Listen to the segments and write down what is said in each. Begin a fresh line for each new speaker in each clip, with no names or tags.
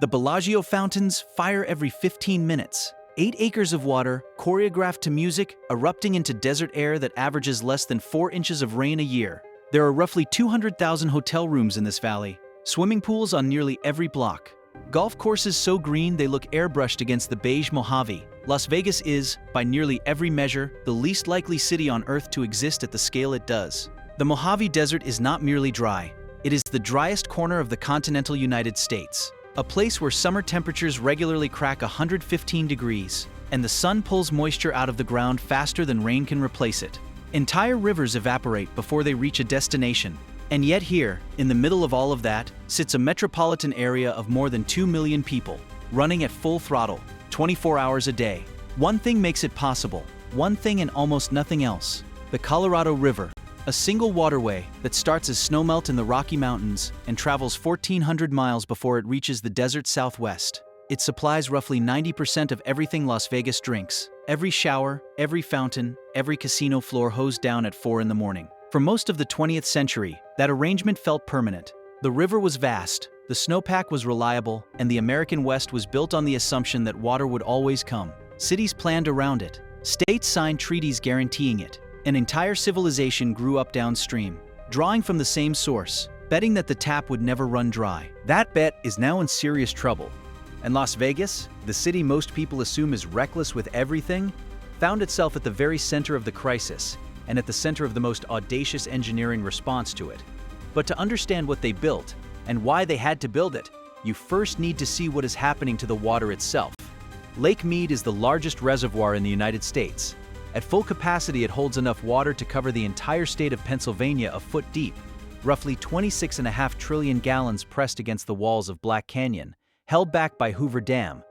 The Bellagio fountains fire every 15 minutes. 8 acres of water, choreographed to music, erupting into desert air that averages less than 4 inches of rain a year. There are roughly 200,000 hotel rooms in this valley, swimming pools on nearly every block. Golf courses so green they look airbrushed against the beige Mojave. Las Vegas is, by nearly every measure, the least likely city on Earth to exist at the scale it does. The Mojave Desert is not merely dry. It is the driest corner of the continental United States, a place where summer temperatures regularly crack 115 degrees, and the sun pulls moisture out of the ground faster than rain can replace it. Entire rivers evaporate before they reach a destination. And yet here, in the middle of all of that, sits a metropolitan area of more than 2 million people, running at full throttle, 24 hours a day. One thing makes it possible, one thing and almost nothing else: the Colorado River, a single waterway that starts as snowmelt in the Rocky Mountains and travels 1,400 miles before it reaches the desert southwest. It supplies roughly 90% of everything Las Vegas drinks. Every shower, every fountain, every casino floor hosed down at 4 in the morning. For most of the 20th century, that arrangement felt permanent. The river was vast, the snowpack was reliable, and the American West was built on the assumption that water would always come. Cities planned around it. States signed treaties guaranteeing it. An entire civilization grew up downstream, drawing from the same source, betting that the tap would never run dry. That bet is now in serious trouble. And Las Vegas, the city most people assume is reckless with everything, found itself at the very center of the crisis, and at the center of the most audacious engineering response to it. But to understand what they built, and why they had to build it, you first need to see what is happening to the water itself. Lake Mead is the largest reservoir in the United States. At full capacity, it holds enough water to cover the entire state of Pennsylvania a foot deep, roughly 26.5 trillion gallons pressed against the walls of Black Canyon, held back by Hoover Dam.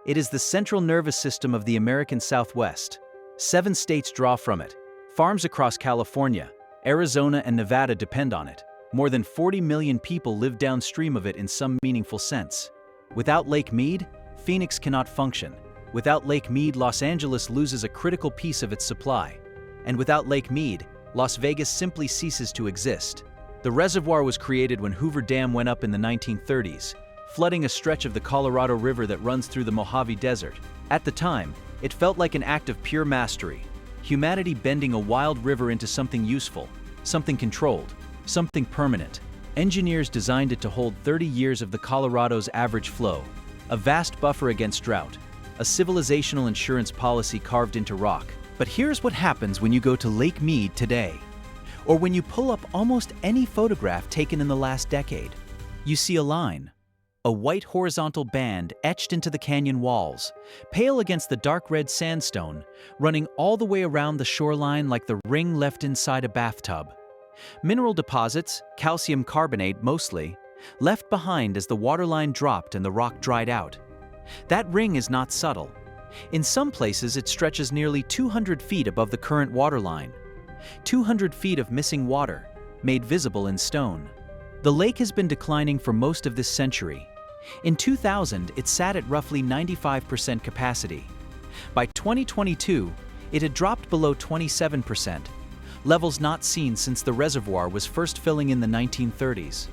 It is the central nervous system of the American Southwest. 7 states draw from it. Farms across California, Arizona, and Nevada depend on it. More than 40 million people live downstream of it in some meaningful sense. Without Lake Mead, Phoenix cannot function. Without Lake Mead, Los Angeles loses a critical piece of its supply. And without Lake Mead, Las Vegas simply ceases to exist. The reservoir was created when Hoover Dam went up in the 1930s, flooding a stretch of the Colorado River that runs through the Mojave Desert. At the time, it felt like an act of pure mastery. Humanity bending a wild river into something useful, something controlled, something permanent. Engineers designed it to hold 30 years of the Colorado's average flow, a vast buffer against drought, a civilizational insurance policy carved into rock. But here's what happens when you go to Lake Mead today, or when you pull up almost any photograph taken in the last decade. You see a line, a white horizontal band etched into the canyon walls, pale against the dark red sandstone, running all the way around the shoreline like the ring left inside a bathtub. Mineral deposits, calcium carbonate mostly, left behind as the waterline dropped and the rock dried out. That ring is not subtle. In some places it stretches nearly 200 feet above the current waterline. 200 feet of missing water, made visible in stone. The lake has been declining for most of this century. In 2000, it sat at roughly 95% capacity. By 2022, it had dropped below 27%, levels not seen since the reservoir was first filling in the 1930s.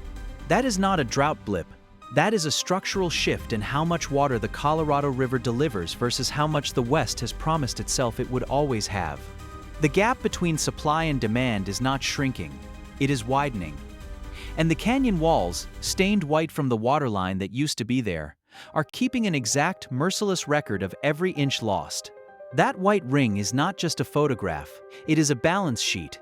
That is not a drought blip. That is a structural shift in how much water the Colorado River delivers versus how much the West has promised itself it would always have. The gap between supply and demand is not shrinking, it is widening. And the canyon walls, stained white from the waterline that used to be there, are keeping an exact, merciless record of every inch lost. That white ring is not just a photograph, it is a balance sheet.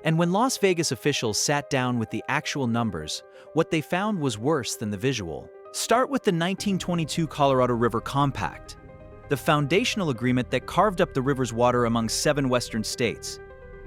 And when Las Vegas officials sat down with the actual numbers, what they found was worse than the visual. Start with the 1922 Colorado River Compact, the foundational agreement that carved up the river's water among 7 western states.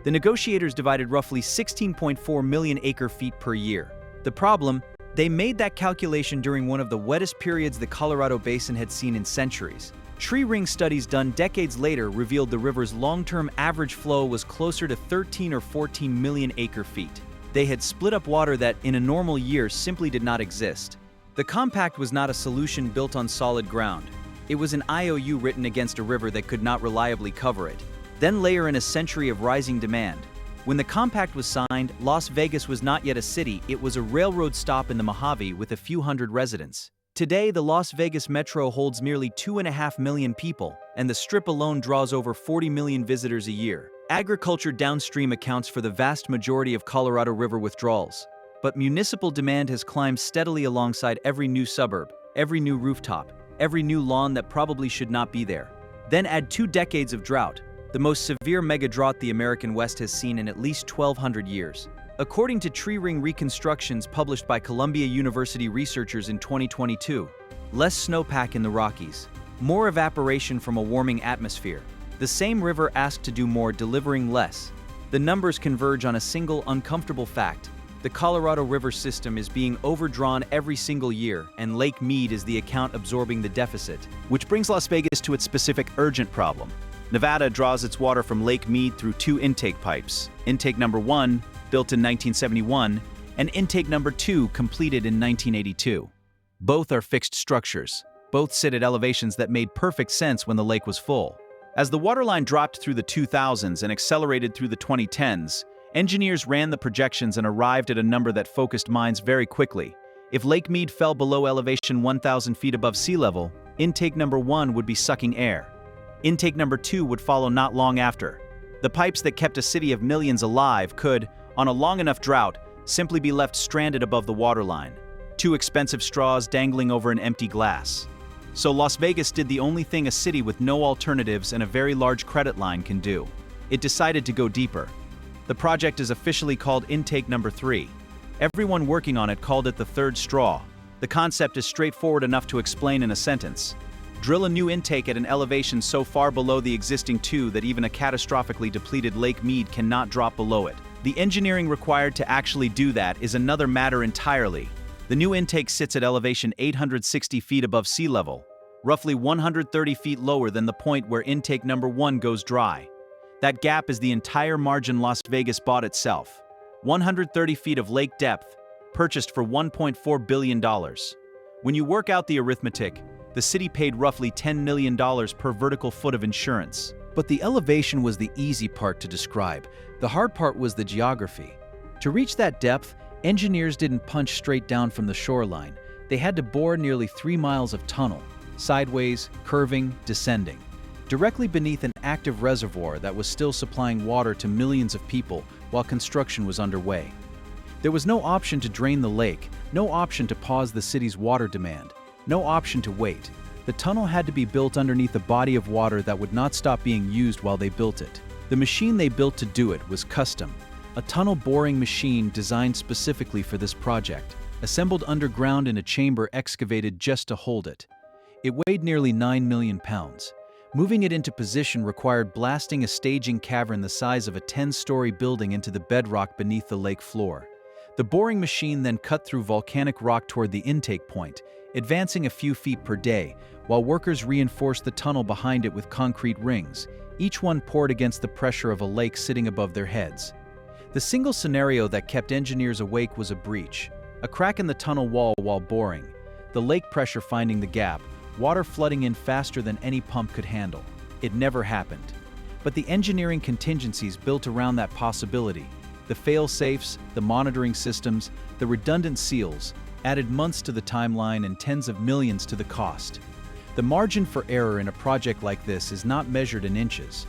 The negotiators divided roughly 16.4 million acre-feet per year. The problem, they made that calculation during one of the wettest periods the Colorado Basin had seen in centuries. Tree ring studies done decades later revealed the river's long-term average flow was closer to 13 or 14 million acre-feet. They had split up water that, in a normal year, simply did not exist. The compact was not a solution built on solid ground. It was an IOU written against a river that could not reliably cover it. Then layer in a century of rising demand. When the compact was signed, Las Vegas was not yet a city, it was a railroad stop in the Mojave with a few hundred residents. Today, the Las Vegas metro holds nearly 2.5 million people, and the Strip alone draws over 40 million visitors a year. Agriculture downstream accounts for the vast majority of Colorado River withdrawals, but municipal demand has climbed steadily alongside every new suburb, every new rooftop, every new lawn that probably should not be there. Then add 2 decades of drought, the most severe megadrought the American West has seen in at least 1,200 years. According to tree ring reconstructions published by Columbia University researchers in 2022, less snowpack in the Rockies, more evaporation from a warming atmosphere. The same river asked to do more, delivering less. The numbers converge on a single uncomfortable fact. The Colorado River system is being overdrawn every single year, and Lake Mead is the account absorbing the deficit. Which brings Las Vegas to its specific urgent problem. Nevada draws its water from Lake Mead through 2 intake pipes. Intake number 1, built in 1971, and intake number 2, completed in 1982. Both are fixed structures. Both sit at elevations that made perfect sense when the lake was full. As the waterline dropped through the 2000s and accelerated through the 2010s, engineers ran the projections and arrived at a number that focused minds very quickly. If Lake Mead fell below elevation 1,000 feet above sea level, intake number 1 would be sucking air. Intake number 2 would follow not long after. The pipes that kept a city of millions alive could, on a long enough drought, simply be left stranded above the waterline. 2 expensive straws dangling over an empty glass. So Las Vegas did the only thing a city with no alternatives and a very large credit line can do. It decided to go deeper. The project is officially called Intake Number 3. Everyone working on it called it the third straw. The concept is straightforward enough to explain in a sentence. Drill a new intake at an elevation so far below the existing 2 that even a catastrophically depleted Lake Mead cannot drop below it. The engineering required to actually do that is another matter entirely. The new intake sits at elevation 860 feet above sea level, roughly 130 feet lower than the point where intake number 1 goes dry. That gap is the entire margin Las Vegas bought itself. 130 feet of lake depth, purchased for $1.4 billion. When you work out the arithmetic, the city paid roughly $10 million per vertical foot of insurance. But the elevation was the easy part to describe. The hard part was the geography. To reach that depth, engineers didn't punch straight down from the shoreline. They had to bore nearly 3 miles of tunnel, sideways, curving, descending, directly beneath an active reservoir that was still supplying water to millions of people while construction was underway. There was no option to drain the lake, no option to pause the city's water demand, no option to wait. The tunnel had to be built underneath a body of water that would not stop being used while they built it. The machine they built to do it was custom, a tunnel boring machine designed specifically for this project, assembled underground in a chamber excavated just to hold it. It weighed nearly 9 million pounds. Moving it into position required blasting a staging cavern the size of a 10-story building into the bedrock beneath the lake floor. The boring machine then cut through volcanic rock toward the intake point, advancing a few feet per day, while workers reinforced the tunnel behind it with concrete rings, each one poured against the pressure of a lake sitting above their heads. The single scenario that kept engineers awake was a breach, a crack in the tunnel wall while boring, the lake pressure finding the gap, water flooding in faster than any pump could handle. It never happened. But the engineering contingencies built around that possibility, the fail-safes, the monitoring systems, the redundant seals, added months to the timeline and tens of millions to the cost. The margin for error in a project like this is not measured in inches.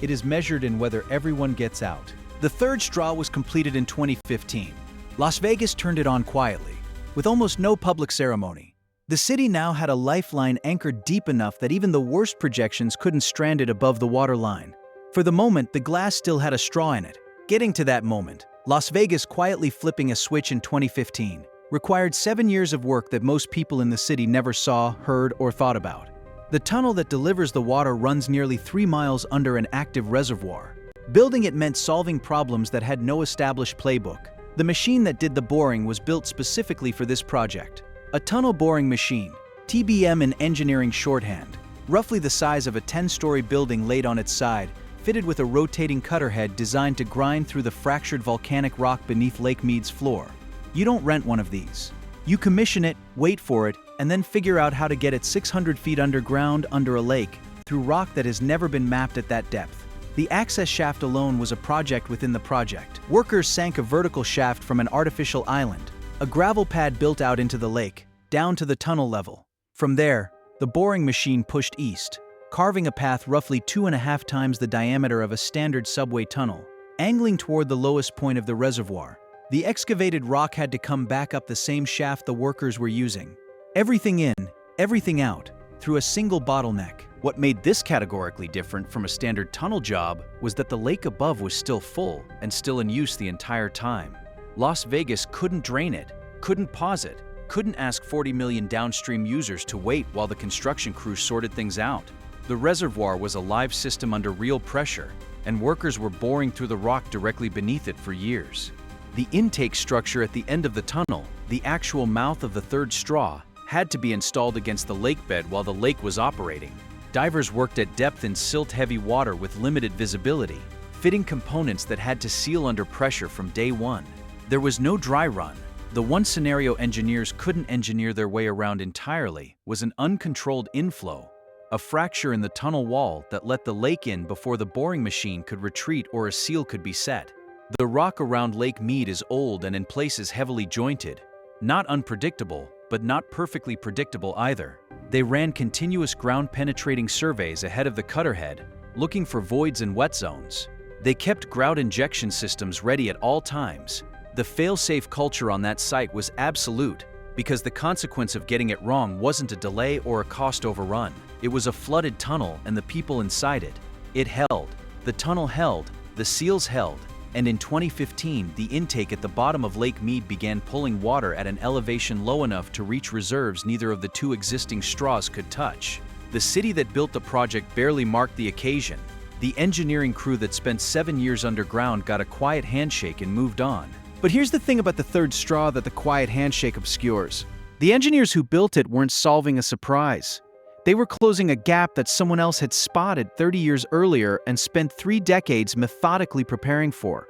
It is measured in whether everyone gets out. The third straw was completed in 2015. Las Vegas turned it on quietly, with almost no public ceremony. The city now had a lifeline anchored deep enough that even the worst projections couldn't strand it above the waterline. For the moment, the glass still had a straw in it. Getting to that moment, Las Vegas quietly flipping a switch in 2015, required 7 years of work that most people in the city never saw, heard, or thought about. The tunnel that delivers the water runs nearly 3 miles under an active reservoir. Building it meant solving problems that had no established playbook. The machine that did the boring was built specifically for this project. A tunnel boring machine, TBM in engineering shorthand, roughly the size of a 10-story building laid on its side, fitted with a rotating cutter head designed to grind through the fractured volcanic rock beneath Lake Mead's floor. You don't rent one of these. You commission it, wait for it, and then figure out how to get it 600 feet underground under a lake, through rock that has never been mapped at that depth. The access shaft alone was a project within the project. Workers sank a vertical shaft from an artificial island, a gravel pad built out into the lake, down to the tunnel level. From there, the boring machine pushed east, carving a path roughly 2.5 times the diameter of a standard subway tunnel, angling toward the lowest point of the reservoir. The excavated rock had to come back up the same shaft the workers were using. Everything in, everything out, through a single bottleneck. What made this categorically different from a standard tunnel job was that the lake above was still full and still in use the entire time. Las Vegas couldn't drain it, couldn't pause it, couldn't ask 40 million downstream users to wait while the construction crew sorted things out. The reservoir was a live system under real pressure, and workers were boring through the rock directly beneath it for years. The intake structure at the end of the tunnel, the actual mouth of the third straw, had to be installed against the lake bed while the lake was operating. Divers worked at depth in silt-heavy water with limited visibility, fitting components that had to seal under pressure from day one. There was no dry run. The one scenario engineers couldn't engineer their way around entirely was an uncontrolled inflow, a fracture in the tunnel wall that let the lake in before the boring machine could retreat or a seal could be set. The rock around Lake Mead is old and in places heavily jointed, not unpredictable, but not perfectly predictable either. They ran continuous ground-penetrating surveys ahead of the cutterhead, looking for voids and wet zones. They kept grout injection systems ready at all times. The fail-safe culture on that site was absolute, because the consequence of getting it wrong wasn't a delay or a cost overrun. It was a flooded tunnel and the people inside it. It held. The tunnel held. The seals held. And in 2015, the intake at the bottom of Lake Mead began pulling water at an elevation low enough to reach reserves neither of the two existing straws could touch. The city that built the project barely marked the occasion. The engineering crew that spent 7 years underground got a quiet handshake and moved on. But here's the thing about the third straw that the quiet handshake obscures. The engineers who built it weren't solving a surprise. They were closing a gap that someone else had spotted 30 years earlier and spent 3 decades methodically preparing for.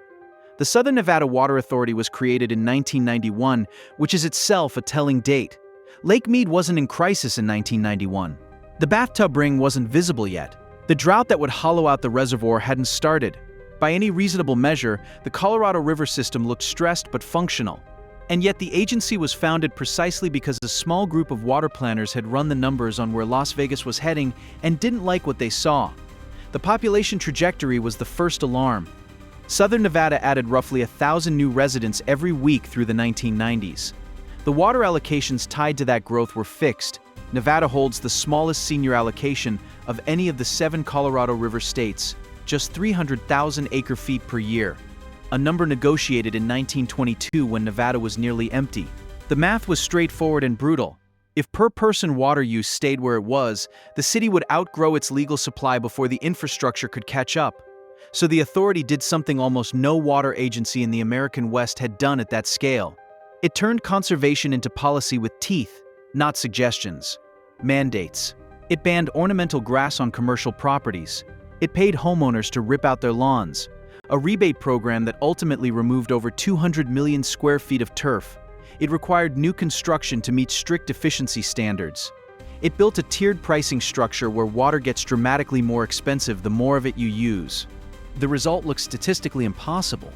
The Southern Nevada Water Authority was created in 1991, which is itself a telling date. Lake Mead wasn't in crisis in 1991. The bathtub ring wasn't visible yet. The drought that would hollow out the reservoir hadn't started. By any reasonable measure, the Colorado River system looked stressed but functional. And yet the agency was founded precisely because a small group of water planners had run the numbers on where Las Vegas was heading and didn't like what they saw. The population trajectory was the first alarm. Southern Nevada added roughly 1,000 new residents every week through the 1990s. The water allocations tied to that growth were fixed. Nevada holds the smallest senior allocation of any of the 7 Colorado River states, just 300,000 acre-feet per year, a number negotiated in 1922 when Nevada was nearly empty. The math was straightforward and brutal. If per-person water use stayed where it was, the city would outgrow its legal supply before the infrastructure could catch up. So the authority did something almost no water agency in the American West had done at that scale. It turned conservation into policy with teeth, not suggestions. Mandates. It banned ornamental grass on commercial properties. It paid homeowners to rip out their lawns. A rebate program that ultimately removed over 200 million square feet of turf. It required new construction to meet strict efficiency standards. It built a tiered pricing structure where water gets dramatically more expensive the more of it you use. The result looks statistically impossible.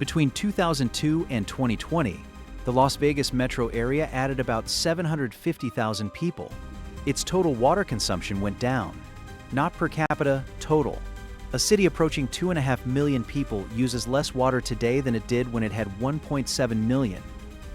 Between 2002 and 2020, the Las Vegas metro area added about 750,000 people. Its total water consumption went down. Not per capita, total. A city approaching 2.5 million people uses less water today than it did when it had 1.7 million.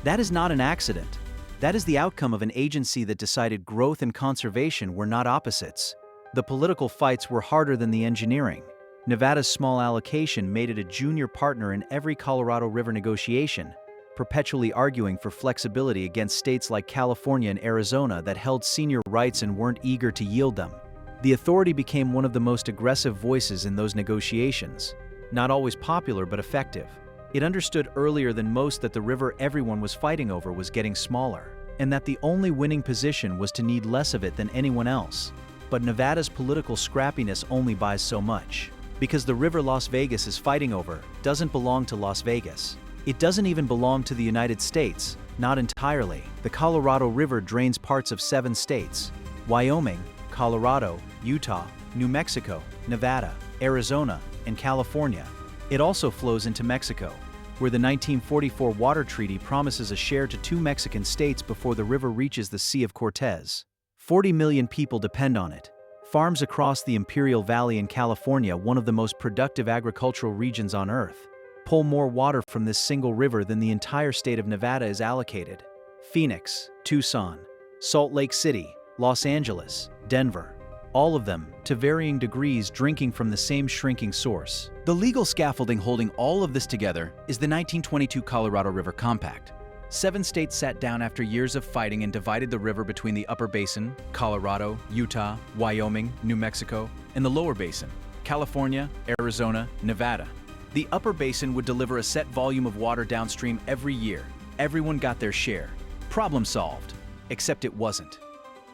That is not an accident. That is the outcome of an agency that decided growth and conservation were not opposites. The political fights were harder than the engineering. Nevada's small allocation made it a junior partner in every Colorado River negotiation, perpetually arguing for flexibility against states like California and Arizona that held senior rights and weren't eager to yield them. The authority became one of the most aggressive voices in those negotiations. Not always popular, but effective. It understood earlier than most that the river everyone was fighting over was getting smaller, and that the only winning position was to need less of it than anyone else. But Nevada's political scrappiness only buys so much. Because the river Las Vegas is fighting over doesn't belong to Las Vegas. It doesn't even belong to the United States, not entirely. The Colorado River drains parts of 7 states: Wyoming, Colorado, Utah, New Mexico, Nevada, Arizona, and California. It also flows into Mexico. where the 1944 water treaty promises a share to 2 Mexican states before the river reaches the Sea of Cortez. 40 million people depend on it. Farms across the Imperial Valley in California, one of the most productive agricultural regions on Earth, pull more water from this single river than the entire state of Nevada is allocated. Phoenix, Tucson, Salt Lake City, Los Angeles, Denver, all of them, to varying degrees, drinking from the same shrinking source. The legal scaffolding holding all of this together is the 1922 Colorado River Compact. 7 states sat down after years of fighting and divided the river between the Upper Basin, Colorado, Utah, Wyoming, New Mexico, and the Lower Basin, California, Arizona, Nevada. The Upper Basin would deliver a set volume of water downstream every year. Everyone got their share. Problem solved. Except it wasn't.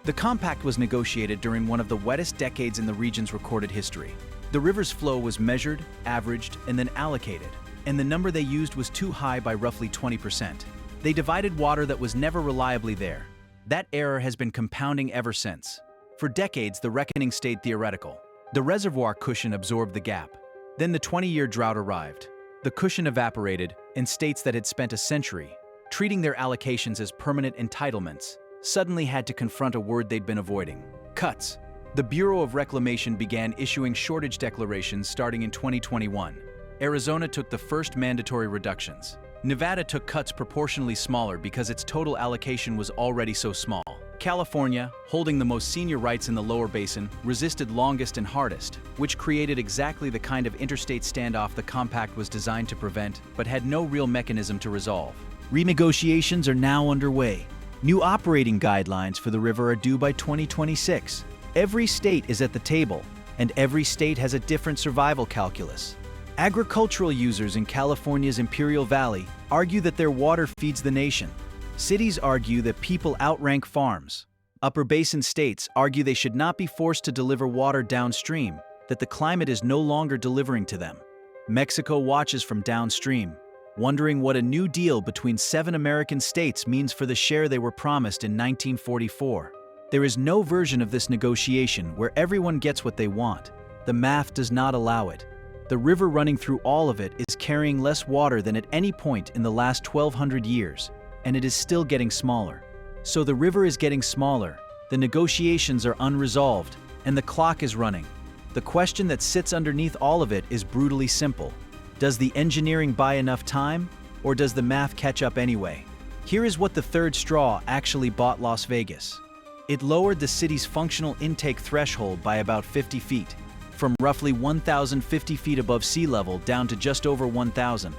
The compact was negotiated during one of the wettest decades in the region's recorded history. The river's flow was measured, averaged, and then allocated, and the number they used was too high by roughly 20%. They divided water that was never reliably there. That error has been compounding ever since. For decades, the reckoning stayed theoretical. The reservoir cushion absorbed the gap. Then the 20-year drought arrived. The cushion evaporated, and states that had spent a century treating their allocations as permanent entitlements suddenly had to confront a word they'd been avoiding: cuts. The Bureau of Reclamation began issuing shortage declarations starting in 2021. Arizona took the first mandatory reductions. Nevada took cuts proportionally smaller because its total allocation was already so small. California, holding the most senior rights in the lower basin, resisted longest and hardest, which created exactly the kind of interstate standoff the compact was designed to prevent, but had no real mechanism to resolve. Renegotiations are now underway. New operating guidelines for the river are due by 2026. Every state is at the table, and every state has a different survival calculus. Agricultural users in California's Imperial Valley argue that their water feeds the nation. Cities argue that people outrank farms. Upper Basin states argue they should not be forced to deliver water downstream, that the climate is no longer delivering to them. Mexico watches from downstream, wondering what a new deal between 7 American states means for the share they were promised in 1944. There is no version of this negotiation where everyone gets what they want. The math does not allow it. The river running through all of it is carrying less water than at any point in the last 1,200 years, and it is still getting smaller. So the river is getting smaller, the negotiations are unresolved, and the clock is running. The question that sits underneath all of it is brutally simple. Does the engineering buy enough time, or does the math catch up anyway? Here is what the third straw actually bought Las Vegas. It lowered the city's functional intake threshold by about 50 feet, from roughly 1,050 feet above sea level down to just over 1,000.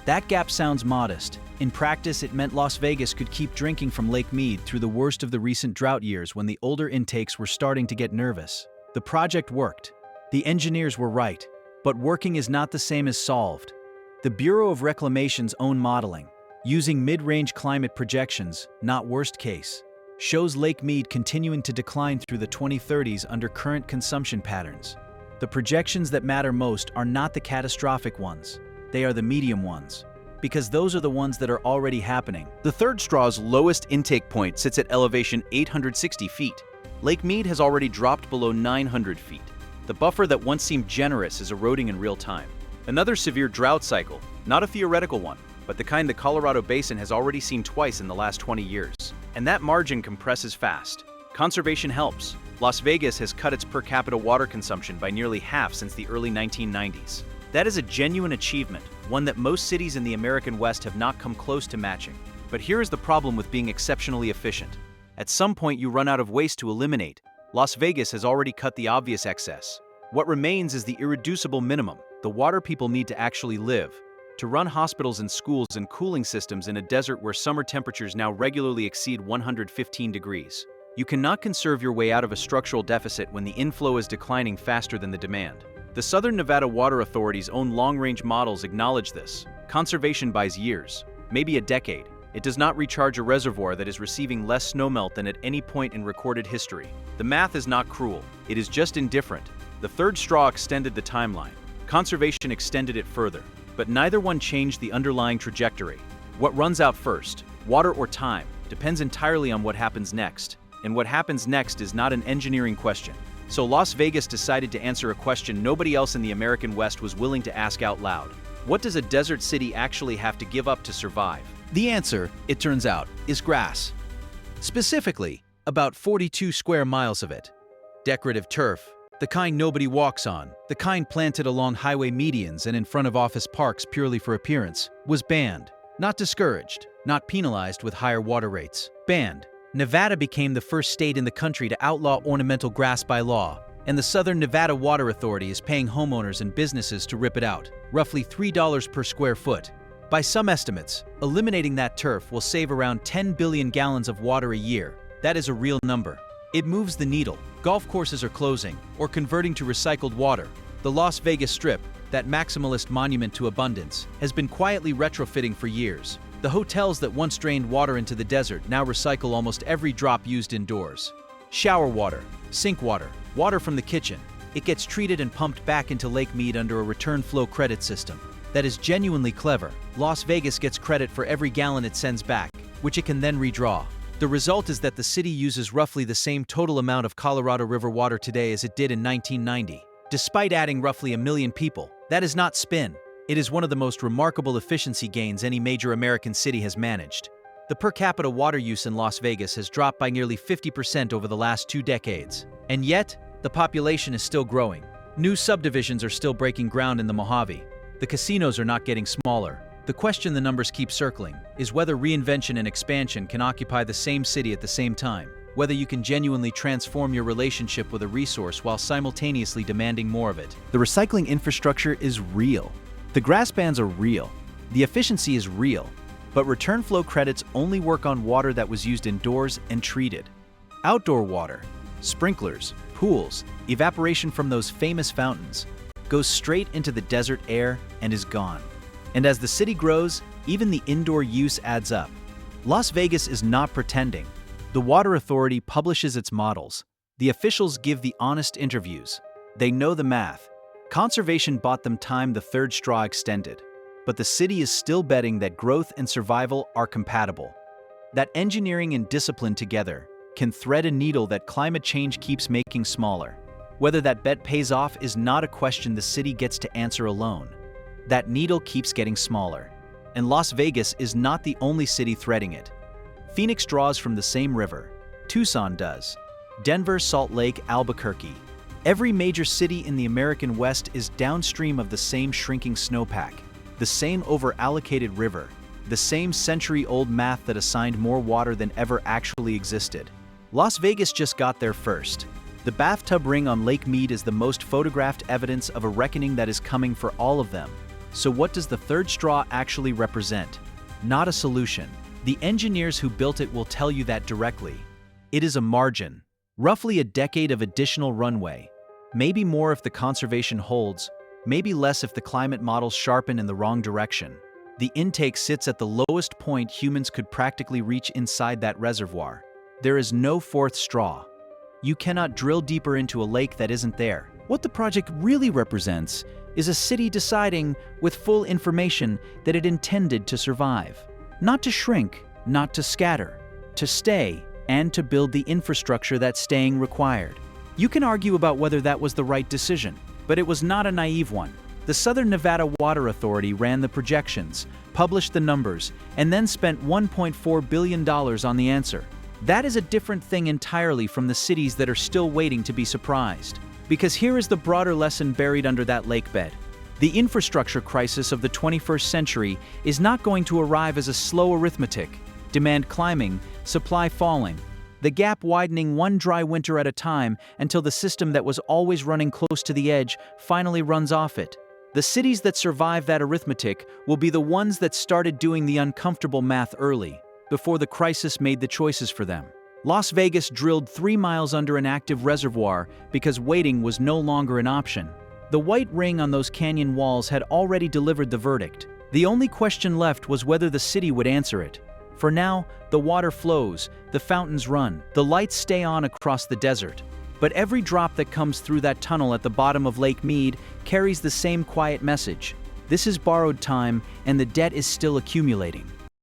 That gap sounds modest. In practice, it meant Las Vegas could keep drinking from Lake Mead through the worst of the recent drought years when the older intakes were starting to get nervous. The project worked. The engineers were right. But working is not the same as solved. The Bureau of Reclamation's own modeling, using mid-range climate projections, not worst case, shows Lake Mead continuing to decline through the 2030s under current consumption patterns. The projections that matter most are not the catastrophic ones. They are the medium ones, because those are the ones that are already happening. The third straw's lowest intake point sits at elevation 860 feet. Lake Mead has already dropped below 900 feet. The buffer that once seemed generous is eroding in real time. Another severe drought cycle, not a theoretical one, but the kind the Colorado Basin has already seen twice in the last 20 years. And that margin compresses fast. Conservation helps. Las Vegas has cut its per capita water consumption by nearly half since the early 1990s. That is a genuine achievement, one that most cities in the American West have not come close to matching. But here is the problem with being exceptionally efficient. At some point you run out of waste to eliminate. Las Vegas has already cut the obvious excess. What remains is the irreducible minimum, the water people need to actually live, to run hospitals and schools and cooling systems in a desert where summer temperatures now regularly exceed 115 degrees. You cannot conserve your way out of a structural deficit when the inflow is declining faster than the demand. The Southern Nevada Water Authority's own long-range models acknowledge this. Conservation buys years, maybe a decade. It does not recharge a reservoir that is receiving less snowmelt than at any point in recorded history. The math is not cruel, it is just indifferent. The third straw extended the timeline. Conservation extended it further, but neither one changed the underlying trajectory. What runs out first, water or time, depends entirely on what happens next. And what happens next is not an engineering question. So Las Vegas decided to answer a question nobody else in the American West was willing to ask out loud. What does a desert city actually have to give up to survive? The answer, it turns out, is grass. Specifically, about 42 square miles of it. Decorative turf, the kind nobody walks on, the kind planted along highway medians and in front of office parks purely for appearance, was banned. Not discouraged, not penalized with higher water rates. Banned. Nevada became the first state in the country to outlaw ornamental grass by law, and the Southern Nevada Water Authority is paying homeowners and businesses to rip it out, roughly $3 per square foot. By some estimates, eliminating that turf will save around 10 billion gallons of water a year. That is a real number. It moves the needle. Golf courses are closing or converting to recycled water. The Las Vegas Strip, that maximalist monument to abundance, has been quietly retrofitting for years. The hotels that once drained water into the desert now recycle almost every drop used indoors. Shower water, sink water, water from the kitchen. It gets treated and pumped back into Lake Mead under a return flow credit system. That is genuinely clever. Las Vegas gets credit for every gallon it sends back, which it can then redraw. The result is that the city uses roughly the same total amount of Colorado River water today as it did in 1990. Despite adding roughly 1 million people, that is not spin. It is one of the most remarkable efficiency gains any major American city has managed. The per capita water use in Las Vegas has dropped by nearly 50% over the last 2 decades. And yet, the population is still growing. New subdivisions are still breaking ground in the Mojave. The casinos are not getting smaller. The question the numbers keep circling is whether reinvention and expansion can occupy the same city at the same time, whether you can genuinely transform your relationship with a resource while simultaneously demanding more of it. The recycling infrastructure is real. The grass bans are real. The efficiency is real. But return flow credits only work on water that was used indoors and treated. Outdoor water, sprinklers, pools, evaporation from those famous fountains, goes straight into the desert air and is gone. And as the city grows, even the indoor use adds up. Las Vegas is not pretending. The Water Authority publishes its models. The officials give the honest interviews. They know the math. Conservation bought them time the third straw extended. But the city is still betting that growth and survival are compatible. That engineering and discipline together can thread a needle that climate change keeps making smaller. Whether that bet pays off is not a question the city gets to answer alone. That needle keeps getting smaller. And Las Vegas is not the only city threading it. Phoenix draws from the same river. Tucson does. Denver, Salt Lake, Albuquerque. Every major city in the American West is downstream of the same shrinking snowpack, the same over-allocated river, the same century-old math that assigned more water than ever actually existed. Las Vegas just got there first. The bathtub ring on Lake Mead is the most photographed evidence of a reckoning that is coming for all of them. So what does the third straw actually represent? Not a solution. The engineers who built it will tell you that directly. It is a margin. Roughly a decade of additional runway. Maybe more if the conservation holds, maybe less if the climate models sharpen in the wrong direction. The intake sits at the lowest point humans could practically reach inside that reservoir. There is no fourth straw. You cannot drill deeper into a lake that isn't there. What the project really represents is a city deciding, with full information, that it intended to survive. Not to shrink, not to scatter, to stay, and to build the infrastructure that staying required. You can argue about whether that was the right decision, but it was not a naive one. The Southern Nevada Water Authority ran the projections, published the numbers, and then spent $1.4 billion on the answer. That is a different thing entirely from the cities that are still waiting to be surprised. Because here is the broader lesson buried under that lake bed. The infrastructure crisis of the 21st century is not going to arrive as a slow arithmetic, demand climbing, supply falling, the gap widening one dry winter at a time until the system that was always running close to the edge finally runs off it. The cities that survive that arithmetic will be the ones that started doing the uncomfortable math early, before the crisis made the choices for them. Las Vegas drilled 3 miles under an active reservoir because waiting was no longer an option. The white ring on those canyon walls had already delivered the verdict. The only question left was whether the city would answer it. For now, the water flows, the fountains run, the lights stay on across the desert. But every drop that comes through that tunnel at the bottom of Lake Mead carries the same quiet message. This is borrowed time, and the debt is still accumulating.